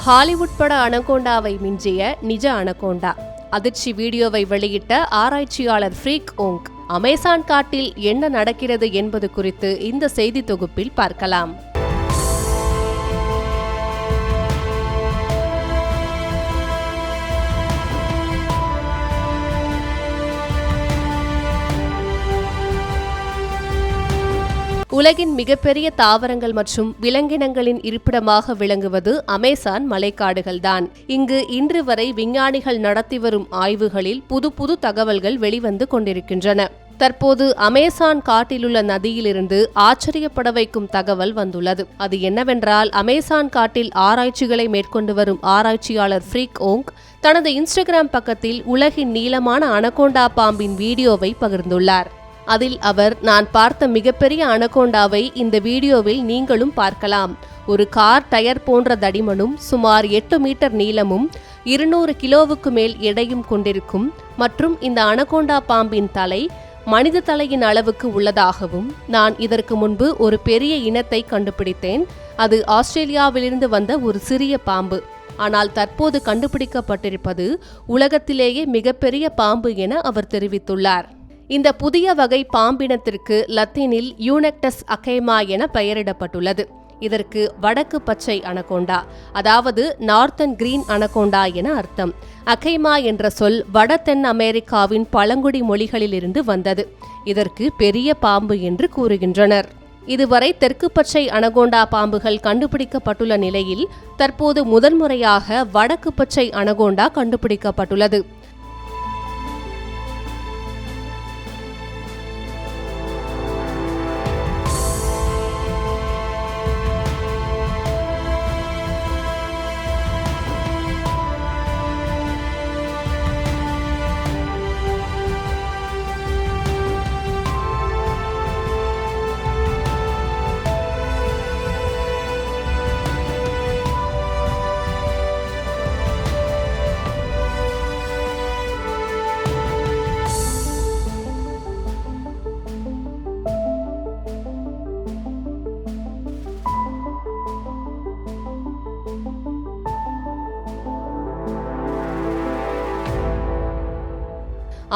Hollywood பட அனகோண்டாவை மிஞ்சிய நிஜ அனகோண்டா. அதிர்ச்சி வீடியோவை வெளியிட்ட ஆராய்ச்சியாளர் ஃப்ரீக் ஓங். அமேசான் காட்டில் என்ன நடக்கிறது என்பது குறித்து இந்த செய்தி தொகுப்பில் பார்க்கலாம். உலகின் மிகப்பெரிய தாவரங்கள் மற்றும் விலங்கினங்களின் இருப்பிடமாக விளங்குவது அமேசான் மலைக்காடுகள்தான். இங்கு இன்று வரை விஞ்ஞானிகள் நடத்தி வரும் ஆய்வுகளில் புது தகவல்கள் வெளிவந்து கொண்டிருக்கின்றன. தற்போது அமேசான் காட்டிலுள்ள நதியிலிருந்து ஆச்சரியப்பட வைக்கும் தகவல் வந்துள்ளது. அது என்னவென்றால், அமேசான் காட்டில் ஆராய்ச்சிகளை மேற்கொண்டு வரும் ஆராய்ச்சியாளர் ஃப்ரீக் ஓங் தனது இன்ஸ்டாகிராம் பக்கத்தில் உலகின் நீளமான அனகோண்டா பாம்பின் வீடியோவை பகிர்ந்துள்ளார். அதில் அவர், நான் பார்த்த மிகப்பெரிய அனகோண்டாவை இந்த வீடியோவில் நீங்களும் பார்க்கலாம். ஒரு கார் டயர் போன்ற தடிமனும் சுமார் 8 மீட்டர் நீளமும் 200 கிலோவுக்கு மேல் எடையும் கொண்டிருக்கும் மற்றும் இந்த அனகோண்டா பாம்பின் தலை மனித தலையின் அளவுக்கு உள்ளதாகவும், நான் இதற்கு முன்பு ஒரு பெரிய இனத்தை கண்டுபிடித்தேன். அது ஆஸ்திரேலியாவிலிருந்து வந்த ஒரு சிறிய பாம்பு. ஆனால் தற்போது கண்டுபிடிக்கப்பட்டிருப்பது உலகத்திலேயே மிகப்பெரிய பாம்பு என அவர் தெரிவித்துள்ளார். இந்த புதிய வகை பாம்பினத்திற்கு லத்தீனில் யூனெக்டஸ் அகைமா என பெயரிடப்பட்டுள்ளது. இதற்கு வடக்கு பச்சை அனகோண்டா, அதாவது நார்த்தன் கிரீன் அனகோண்டா என அர்த்தம். அகைமா என்ற சொல் வட தென் அமெரிக்காவின் பழங்குடி மொழிகளிலிருந்து வந்தது. இதற்கு பெரிய பாம்பு என்று கூறுகின்றனர். இதுவரை தெற்கு பச்சை அனகோண்டா பாம்புகள் கண்டுபிடிக்கப்பட்டுள்ள நிலையில் தற்போது முதன்முறையாக வடக்கு பச்சை அனகோண்டா கண்டுபிடிக்கப்பட்டுள்ளது.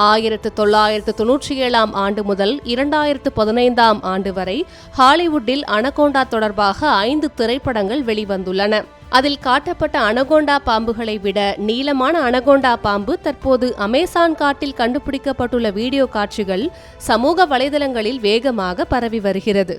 ஆயிரத்து 1997 ஆண்டு முதல் 2015 ஆண்டு வரை ஹாலிவுட்டில் அனகோண்டா தொடர்பாக 5 திரைப்படங்கள் வெளிவந்துள்ளன. அதில் காட்டப்பட்ட அனகோண்டா பாம்புகளை விட நீளமான அனகோண்டா பாம்பு தற்போது அமேசான் காட்டில் கண்டுபிடிக்கப்பட்டுள்ள வீடியோ காட்சிகள் சமூக வலைதளங்களில் வேகமாக பரவி வருகிறது.